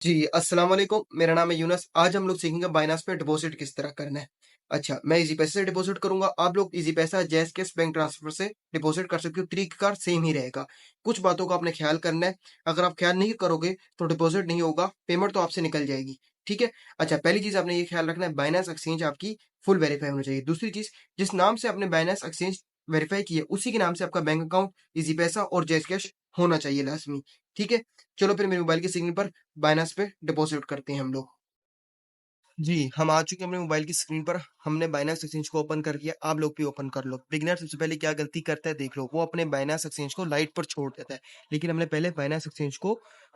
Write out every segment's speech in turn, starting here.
जी, अस्सलाम वालेकुम। मेरा नाम है यूनस। आज हम लोग सीखेंगे बाइनेंस पे डिपॉज़िट किस तरह करना है। अच्छा, मैं ईज़ी पैसे से डिपॉज़िट करूँगा, आप लोग ईज़ी पैसा, जैज़ कैश, बैंक ट्रांसफ़र से डिपॉज़िट कर सकते हो, तरीक़ाकार सेम ही रहेगा। कुछ बातों का आपने ख़्याल करना है, अगर आप ख़्याल नहीं करोगे तो डिपॉज़िट नहीं होगा, पेमेंट तो आपसे निकल जाएगी, ठीक है? अच्छा, पहली चीज़ आपने ये ख़्याल रखना है, बाइनेंस एक्सचेंज आपकी फुल वेरीफ़ाई होनी चाहिए। दूसरी चीज़, जिस नाम से आपने बाइनेंस एक्सचेंज वेरीफ़ाई की है, उसी के नाम से आपका बैंक अकाउंट, ईज़ी पैसा और जैज़ कैश होना चाहिए लाज़मी, ठीक है? चलो फिर मेरे मोबाइल की स्क्रीन पर बाइनेंस पे डिपॉज़िट करते हैं हम लोग। जी, हम आ चुके हैं अपने मोबाइल की स्क्रीन पर। हमने बाइनेंस एक्सचेंज को ओपन कर लिया, आप लोग भी ओपन कर लो। बिगिनर सबसे पहले क्या गलती करता है देख लो, वो अपने बाइनेंस एक्सचेंज को लाइट पर छोड़ देता है। लेकिन हमने पहले बाइनेंस एक्सचेंज को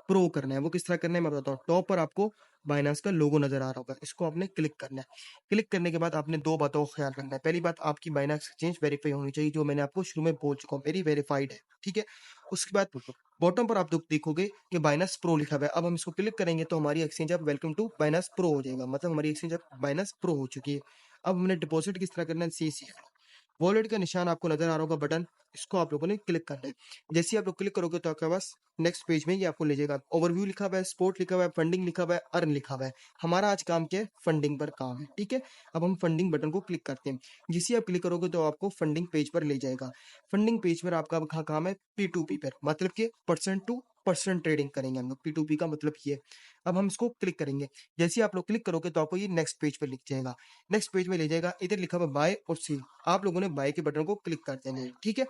प्रो करना है। वो किस तरह करना है मैं बताता हूँ। टॉप पर आपको बाइनेंस का लोगो नज़र आ रहा होगा, इसको आपने क्लिक करना है। क्लिक करने के बाद आपने 2 बातों का ख्याल रखना है। पहली बात, आपकी बाइनेंस एक्सचेंज वेरीफ़ाई होनी चाहिए, जो मैंने आपको शुरू में बोल चुका हूँ, मेरी वेरीफ़ाइड है, ठीक है? उसके बाद बॉटम पर आप लोग देखोगे कि बाइनेंस प्रो लिखा हुआ है। अब हम इसको क्लिक करेंगे तो हमारी एक्सचेंज अब वेलकम टू बाइनेंस प्रो हो जाएगा, मतलब हमारी एक्सचेंज अब बाइनेंस प्रो हो चुकी है। अब हमने डिपॉजिट किस तरह करना है ये सीखना है। वॉलेट का निशान आपको नजर आ रहा होगा बटन, इसको आप लोगों ने क्लिक करना है। जैसे ही आप लोग क्लिक करोगे तो आपके पास नेक्स्ट पेज में ये आपको ले जाएगा। ओवरव्यू लिखा हुआ है, स्पोर्ट लिखा हुआ है, फंडिंग लिखा हुआ है, अर्न लिखा हुआ है। हमारा आज काम क्या है, फंडिंग पर काम है, ठीक है? अब हम फंडिंग बटन को क्लिक करते हैं। जिसे आप क्लिक करोगे तो आपको फंडिंग पेज पर ले जाएगा। फंडिंग पेज पर आपका कहाँ काम है, P2P पर, मतलब कि पर्सन टू पर्सन ट्रेडिंग करेंगे हम लोग। P2P का मतलब ये है। अब हम इसको क्लिक करेंगे। जैसे ही आप लोग क्लिक करोगे तो आपको ये नेक्स्ट पेज पर लिख जाएगा। नेक्स्ट पेज में ले जाएगा, इधर लिखा हुआ बाय और सेल। आप लोगों ने बाय के बटन को क्लिक कर देना है, ठीक है?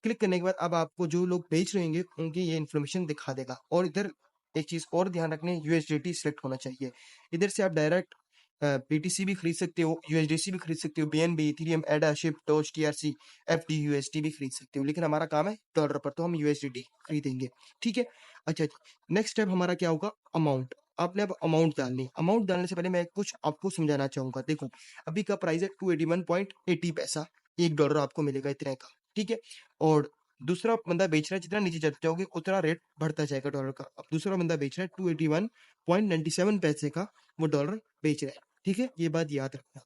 क्लिक करने के बाद अब आपको जो लोग बेच रहे होंगे उनकी ये इन्फॉर्मेशन दिखा देगा। और इधर एक चीज और ध्यान रखने, यूएसडीटी सिलेक्ट होना चाहिए। इधर से आप डायरेक्ट बीटीसी भी खरीद सकते हो, यूएसडीसी भी खरीद सकते हो, BNB, Ethereum, ADA, Shib, Doge, TRC, FD, USD भी खरीद सकते हो। लेकिन हमारा काम है डॉलर पर, तो हम यूएसडीटी खरीदेंगे, ठीक है? अच्छा, नेक्स्ट स्टेप हमारा क्या होगा, अमाउंट। आपने अब अमाउंट डालनी है। अमाउंट डालने से पहले मैं कुछ आपको समझाना चाहूंगा। देखो, अभी का प्राइस है 281.80 पैसा, $1 आपको मिलेगा इतने का, ठीक है? और दूसरा बंदा बेच रहा है, जितना नीचे चढ़ते जाओगे उतना रेट बढ़ता जाएगा डॉलर का। अब दूसरा बंदा बेच रहा है 281.97 पैसे का, वो डॉलर बेच रहा है, ठीक है? ये बात याद रखना।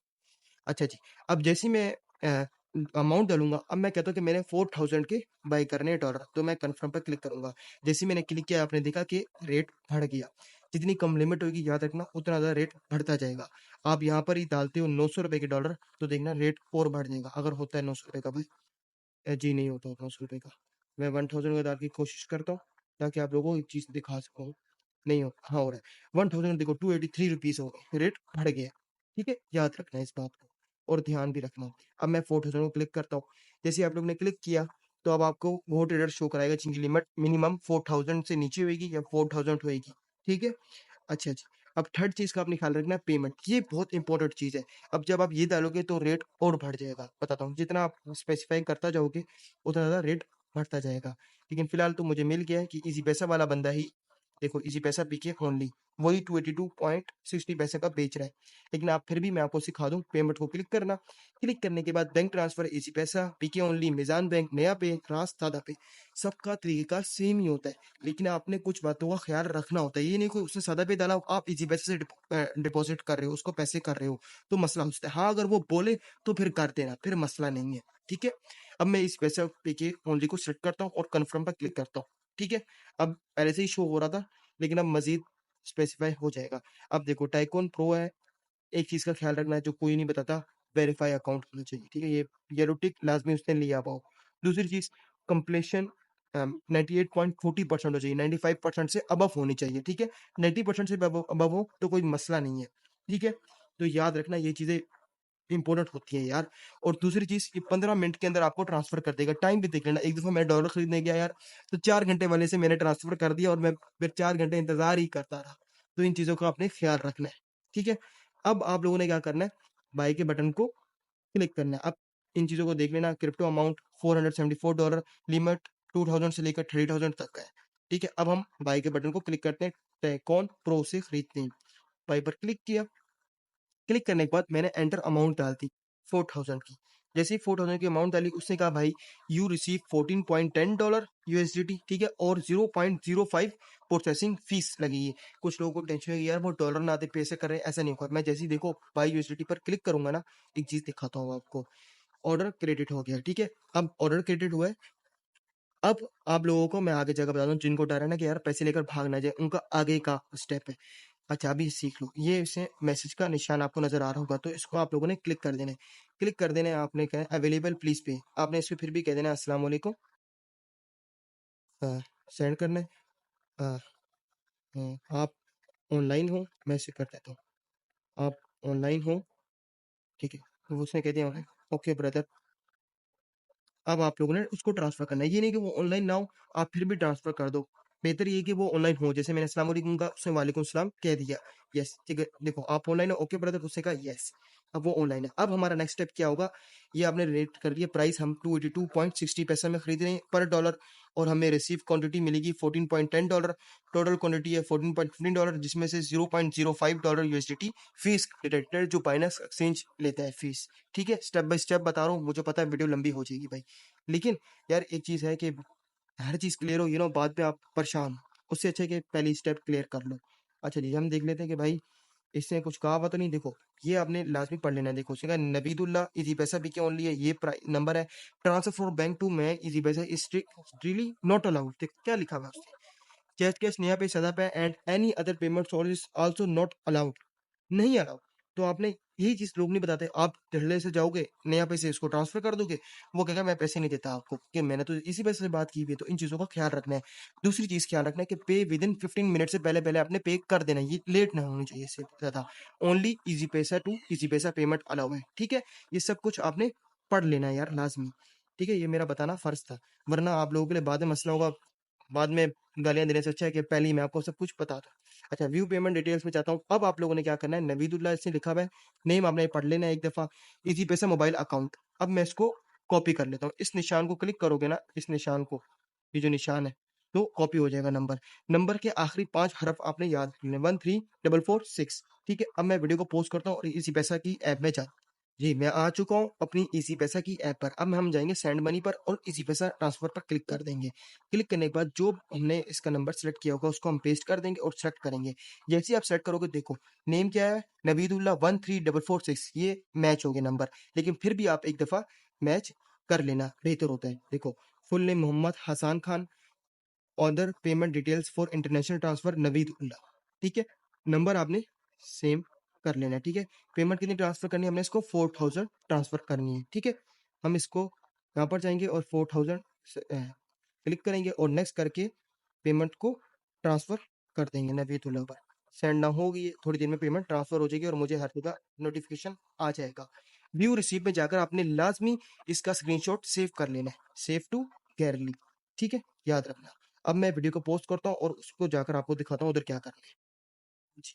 अच्छा जी, अब जैसे ही मैं अमाउंट डालूंगा, अब मैं कहता हूँ कि मैंने 4000 के बाई करने हैं डॉलर, तो मैं कंफर्म पर क्लिक करूंगा। जैसे ही मैंने क्लिक किया, आपने देखा कि रेट बढ़ गया। जितनी कम लिमिट होगी, याद रखना, उतना ज़्यादा रेट बढ़ता जाएगा। आप यहाँ पर ही डालते हो 900 रुपए के डॉलर, तो देखना रेट और बढ़ जाएगा। अगर होता है 900 रुपए का भाई, जी नहीं होता 900 रुपए का। मैं 1000 का डाल की कोशिश करता हूँ, ताकि आप लोगों को एक चीज़ दिखा सकूँ। नहीं हो, हाँ हो रहा है 1000, देखो 283 रुपीज़ हो गए, रेट बढ़ गया, ठीक है? याद रखना है इस बात को, और ध्यान भी रखना। अब मैं 4000 को क्लिक करता हूँ। जैसे आप लोग ने क्लिक किया, तो अब आपको वो ट्रेडर शो कराएगा जिनकी लिमिट मिनिमम 4000 से नीचे होगी या 4000 होएगी, ठीक है? अच्छा जी। अब थर्ड चीज़ का आपने ख्याल रखना है, पेमेंट। ये बहुत इंपॉर्टेंट चीज़ है। अब जब आप ये डालोगे तो रेट और बढ़ जाएगा। बताता हूँ, जितना आप स्पेसिफाई करता जाओगे उतना ज़्यादा रेट बढ़ता जाएगा। लेकिन फिलहाल तो मुझे मिल गया है कि इजी पैसा वाला बंदा ही, देखो इजी पैसा पीके ओनली, वही 282.60 पैसे का बेच रहा है। लेकिन आप फिर भी मैं आपको सिखा दूं, पेमेंट को क्लिक करना। क्लिक करने के बाद बैंक ट्रांसफर, इजी पैसा, पीके ओनली, मिजान बैंक, नया पे, रास, सादा पे, सबका तरीका सेम ही होता है। लेकिन आपने कुछ बातों का ख्याल रखना होता है। ये नहीं कोई उसने सादा पे डाला, आप इजी पैसे से डिपॉजिट कर रहे हो, उसको पैसे कर रहे हो, तो मसला होता है। हाँ, अगर वो बोले तो फिर कर देना, फिर मसला नहीं है, ठीक है? अब मैं इस पैसे पे के ओनली को सेलेक्ट करता हूँ और कन्फर्म पर क्लिक करता हूँ, ठीक है? अब पहले से ही शो हो रहा था, लेकिन अब मजीद स्पेसिफाई हो जाएगा। अब देखो, टाइकॉन प्रो है। एक चीज का ख्याल रखना है, जो कोई नहीं बताता, वेरीफाई अकाउंट होना चाहिए, ठीक है? ये येलो टिक लाजमी उसने लिया हुआ हो। दूसरी चीज, कंप्लीशन 98.40% हो चाहिए, 95% से अबव होनी चाहिए, ठीक है? 90% से अबव हो तो कोई मसला नहीं है, ठीक है? तो याद रखना, ये चीजें इंपॉर्टेंट होती है यार। और दूसरी चीज, ये 15 मिनट के अंदर आपको ट्रांसफर कर देगा। टाइम भी देख लेना। एक दफा मैं डॉलर खरीदने गया यार, तो 4 घंटे वाले से मैंने ट्रांसफर कर दिया, और मैं फिर 4 घंटे इंतजार ही करता रहा। तो इन चीजों का आपने ख्याल रखना है, ठीक है? अब आप लोगों ने क्या करना है, बाई के बटन को क्लिक करना है। अब इन चीजों को देख लेना। क्रिप्टो अमाउंट $474, लिमिट 2000 से लेकर 30,000 तक का है, ठीक है? अब हम बाई के बटन को क्लिक करते हैं, टैकॉन प्रो से खरीदते हैं। बाई पर क्लिक किया। क्लिक करने के बाद मैंने एंटर अमाउंट डाल दी 4000 की। जैसे ही 4000 की अमाउंट डाली, उसने कहा भाई यू रिसीव $14.10 यूएसडीटी, ठीक है? और 0.05 प्रोसेसिंग फीस लगी है। कुछ लोगों को टेंशन है, यार वो डॉलर ना आते पैसे कर रहे हैं, ऐसा नहीं होगा। मैं जैसे ही देखो बाई यूएसडीटी पर क्लिक करूंगा ना, एक चीज दिखाता हूँ आपको। ऑर्डर क्रेडिट हो गया, ठीक है? अब ऑर्डर क्रेडिट हुआ है, अब आप लोगों को मैं आगे जगह बताता हूँ, जिनको डर है ना कि यार पैसे लेकर भाग ना जाए, उनका आगे का स्टेप है। अच्छा, अभी सीख लो। ये इसे मैसेज का निशान आपको नजर आ रहा होगा, तो इसको आप लोगों ने क्लिक कर देना है। क्लिक कर देना है, आपने क्या है अवेलेबल प्लीज पे, आपने इस पे फिर भी कह देना है अस्सलाम वालेकुम, सेंड करना है। अ, आप ऑनलाइन हो, मैं इसे कर देता हूँ, आप ऑनलाइन हो, ठीक है। तो उसने कह दिया ओके ब्रदर। अब आप लोगों ने उसको ट्रांसफर करना है, ये नहीं कि वो ऑनलाइन ना हो, आप फिर भी ट्रांसफर कर दो। बेहतर ये है कि वो ऑनलाइन हो, जैसे मैंने अस्सलाम वालेकुम का उसने वालेकुम सलाम कह दिया, यस ठीक है। देखो आप ऑनलाइन हो, ओके ब्रदर, उसने कहा यस, अब वो ऑनलाइन है। अब हमारा नेक्स्ट स्टेप क्या होगा, ये आपने रेट कर दिया प्राइस, हम 282.60 पैसे में खरीद रहे हैं पर डॉलर, और हमें रिसीव क्वांटिटी मिलेगी $14.10। टोटल क्वांटिटी है $14.15, जिसमें से $0.05 यूएसडीटी फीस डिडक्टेड, जो बाइनेंस एक्सचेंज लेता है फीस। ठीक है, स्टेप बाय स्टेप बता रहा हूँ, मुझे पता है वीडियो लंबी हो जाएगी भाई, लेकिन यार एक चीज है कि हर चीज क्लियर हो, बाद में आप परेशान हो, उससे अच्छा है कि पहली स्टेप क्लियर कर लो। अच्छा जी, हम देख लेते हैं कि भाई इसने कुछ कहा हुआ तो नहीं। देखो ये आपने लाजमी पढ़ लेना है। देखो उसने कहा नबीदुल्ला इजी पैसा भी क्या ओनली है, ये नंबर है, ट्रांसफर फ्रॉम बैंक टू मैं इजी पैसा इज स्ट्रिक्टली नॉट अलाउड। देखो क्या लिखा हुआ है उसने, चेस्ट कैश नया पे सदा पे and any other payment source is also not allowed, नहीं अलाउड। तो आपने यही चीज लोग नहीं बताते, आप धड़ल्ले से जाओगे नया पैसे इसको ट्रांसफर कर दोगे, वो कहेगा मैं पैसे नहीं देता आपको, कि मैंने तो इसी पैसे से बात की हुई है। तो इन चीजों का ख्याल रखना है। दूसरी चीज ख्याल रखना है कि पे विद इन 15 मिनट से पहले पहले आपने पे कर देना है, ये लेट ना होनी चाहिए इससे ज्यादा। ओनली इजी पैसा टू इजी पैसा पेमेंट अलाउ है, ठीक है। ये सब कुछ आपने पढ़ लेना है यार लाजमी, ठीक है। ये मेरा बताना फर्ज था, वरना आप लोगों के लिए बाद में मसला होगा, बाद में गालियां देने से अच्छा है कि पहले ही मैं आपको सब कुछ बता दूं। अच्छा, व्यू पेमेंट डिटेल्स में चाहता हूँ। अब आप लोगों ने क्या करना है, नवीदुल्ला इसने लिखा हुआ है, नेम आपने पढ़ लेना है एक दफा, इजी पैसा मोबाइल अकाउंट। अब मैं इसको कॉपी कर लेता हूँ, इस निशान को क्लिक करोगे ना, इस निशान को, ये जो निशान है, तो कॉपी हो जाएगा नंबर। नंबर के आखिरी 5 हरफ आपने याद रखने, 13446, ठीक है। अब मैं वीडियो को पोस्ट करता हूँ और इसी पैसा की ऐप में जा, जी मैं आ चुका हूँ अपनी इजी पैसा की ऐप पर। अब हम जाएंगे सेंड मनी पर और इजी पैसा ट्रांसफर पर क्लिक कर देंगे। क्लिक करने के बाद जो हमने इसका नंबर सेलेक्ट किया होगा उसको हम पेस्ट कर देंगे और सेलेक्ट करेंगे। जैसे ही आप सेलेक्ट करोगे, देखो नेम क्या है, नवीदुल्ला 13446, ये मैच हो गया नंबर। लेकिन फिर भी आप एक दफा मैच कर लेना बेहतर होता है। देखो full name Mohammad Hasan Khan, order payment details for international transfer Naveedullah, ठीक है। नंबर आपने सेम कर लेना है, ठीक है। पेमेंट कितनी ट्रांसफर करनी है, हमने इसको 4000 ट्रांसफर करनी है, ठीक है। हम इसको यहाँ पर जाएंगे और 4000 क्लिक करेंगे और नेक्स्ट करके पेमेंट को ट्रांसफर कर देंगे नवीदुल्ला पर। सेंड ना होगी, थोड़ी देर में पेमेंट ट्रांसफर हो जाएगी और मुझे हर जगह नोटिफिकेशन आ जाएगा। व्यू रिसीव में जाकर आपने लाजमी इसका स्क्रीनशॉट सेव कर लेना है, सेव टू गैलरी, ठीक है, याद रखना। अब मैं वीडियो को पोस्ट करता हूँ और उसको जाकर आपको दिखाता हूँ उधर क्या करना है। जी,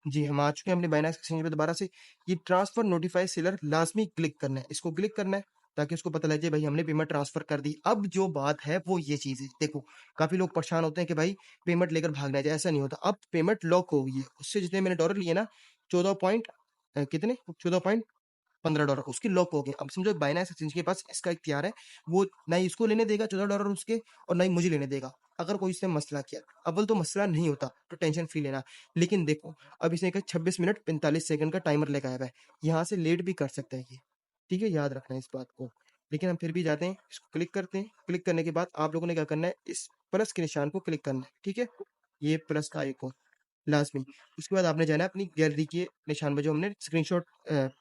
जी हम आ चुके हैं अपने बाइनेंस एक्सचेंज पे दोबारा से। ये ट्रांसफर नोटिफाई सेलर लाजमी क्लिक करना है, इसको क्लिक करना है ताकि उसको पता लग जाए भाई हमने पेमेंट ट्रांसफर कर दी। अब जो बात है वो ये चीज है, देखो काफी लोग परेशान होते हैं कि भाई पेमेंट लेकर भागना जाए, ऐसा नहीं होता। अब पेमेंट लॉक हो गई है, उससे जितने मैंने डॉलर लिए ना, 14 पॉइंट कितने 14.15 डॉलर उसकी लॉक हो गए। अब समझो बाइनेंस एक्सचेंज के पास इसका इख्तियार है, वो ना ही इसको लेने देगा $14 उसके, और ना ही मुझे लेने देगा। अगर कोई इसने मसला किया, अव्वल तो मसला नहीं होता तो टेंशन फ्री लेना। लेकिन देखो अब इसने कहा 26 मिनट 45 सेकंड का टाइमर लगाया हुआ है, यहाँ से लेट भी कर सकता है ये, ठीक है, याद रखना है इस बात को। लेकिन हम फिर भी जाते हैं, इसको क्लिक करते हैं। क्लिक करने के बाद आप लोगों ने क्या करना है, इस प्लस के निशान को क्लिक करना है, ठीक है, ये प्लस का आइकॉन लाजमी। उसके बाद आपने जाना है अपनी गैलरी के निशान पर, जो हमने स्क्रीनशॉट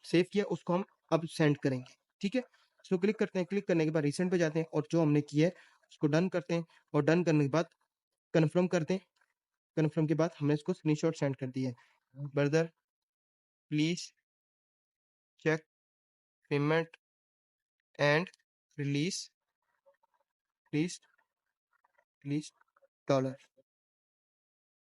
सेव किया उसको हम अब सेंड करेंगे, ठीक है। उसको क्लिक करते हैं, क्लिक करने के बाद रिसेंट पे जाते हैं और जो हमने किया है उसको डन करते हैं, और डन करने के बाद कन्फर्म करते हैं। कन्फर्म के बाद हमने इसको स्क्रीनशॉट सेंड कर दिया है। Brother please cheque payment and release please please dollar,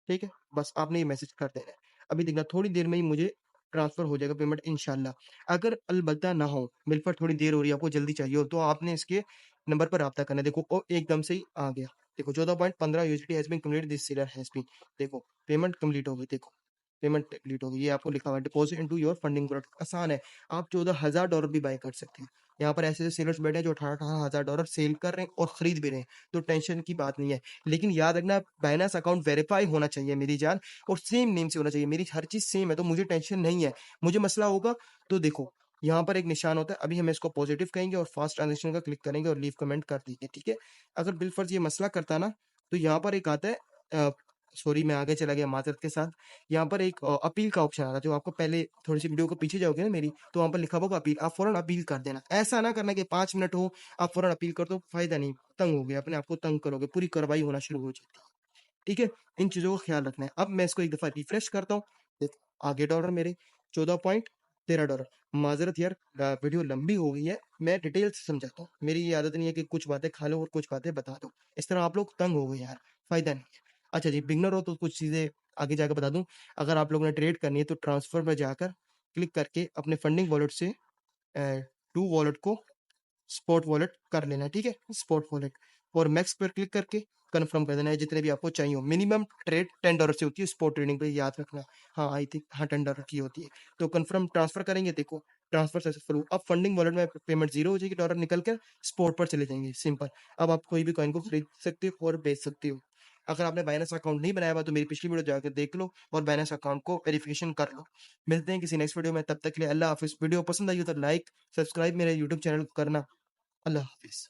ठीक है। बस आपने ये मैसेज कर देना है। अभी देखना थोड़ी देर में ही मुझे ट्रांसफर हो जाएगा पेमेंट इंशाल्लाह। अगर अलबत्ता ना हो, मेरे पर थोड़ी देर हो रही है, आपको जल्दी चाहिए हो, तो आपने इसके नंबर पर रब्ता करना है। देखो ओ एकदम से ही आ गया, देखो 14.15 USD has been complete, this seller has been, देखो पेमेंट कंप्लीट हो गई, देखो पेमेंट कंप्लीट हो गई। ये आपको लिखा हुआ है deposit into your funding product, आसान है। आप $14,000 भी बाय कर सकते हैं। यहाँ पर ऐसे ऐसे सेलर्स बैठे हैं जो $18,000 सेल कर रहे हैं और खरीद भी रहे हैं, तो टेंशन की बात नहीं है। लेकिन याद रखना बाइनेंस अकाउंट वेरीफाई होना चाहिए मेरी जान, और सेम नेम से होना चाहिए। मेरी हर चीज सेम है तो मुझे टेंशन नहीं है। मुझे मसला होगा तो देखो यहाँ पर एक निशान होता है, अभी हम इसको पॉजिटिव कहेंगे और फास्ट ट्रांजेक्शन का क्लिक करेंगे और लीव कमेंट कर दीजिए, ठीक है। अगर बिलफर्ज ये मसला करता ना, तो यहाँ पर एक आता है, सॉरी मैं आगे चला गया माजरत के साथ। यहाँ पर एक अपील का ऑप्शन आ रहा है, जो आपको पहले थोड़ी सी वीडियो को पीछे जाओगे ना मेरी, तो वहाँ पर लिखा होगा अपील, आप फौरन अपील कर देना। ऐसा ना करना कि 5 मिनट हो आप फौरन अपील कर दो, फायदा नहीं, तंग हो गया, अपने आप को तंग करोगे, पूरी कार्रवाई होना शुरू हो जाती है, ठीक है। इन चीज़ों का ख्याल रखना है। अब मैं इसको एक दफ़ा रिफ्रेश करता हूँ, देखो आ गए डॉलर मेरे, 14.13 डॉलर। माजरत यार, वीडियो लंबी हो गई है, मैं डिटेल से समझाता हूँ। मेरी ये आदत नहीं है कि कुछ बातें खा लो और कुछ बातें बता दो, इस तरह आप लोग तंग हो गए यार, फायदा नहीं है। अच्छा जी, बिगनर हो तो कुछ चीज़ें आगे जाकर बता दूं। अगर आप लोगों ने ट्रेड करनी है तो ट्रांसफर में जाकर क्लिक करके अपने फंडिंग वॉलेट से टू वॉलेट को स्पॉट वॉलेट कर लेना है, ठीक है। स्पॉट वॉलेट और मैक्स पर क्लिक करके कंफर्म कर देना है जितने भी आपको चाहिए हो। मिनिमम ट्रेड $10 से होती है स्पॉट ट्रेडिंग पे, याद रखना। हाँ आई थिंक हाँ $10 की होती है। तो कंफर्म ट्रांसफर करेंगे, देखो ट्रांसफर सक्सेसफुल हुआ। अब फंडिंग वॉलेट में पेमेंट जीरो हो जाएगी, डॉलर निकल कर स्पॉट पर चले जाएंगे, सिंपल। अब आप कोई भी कॉइन को खरीद सकते हो और बेच सकते हो। अगर आपने बाइनेंस अकाउंट नहीं बनाया हुआ तो मेरी पिछली वीडियो जाकर देख लो और बाइनेंस अकाउंट को वेरिफिकेशन कर लो। मिलते हैं किसी नेक्स्ट वीडियो में, तब तक के लिए अल्लाह हाफिज। वीडियो पसंद आई हो तो लाइक सब्सक्राइब मेरे यूट्यूब चैनल को करना। अल्लाह हाफिज।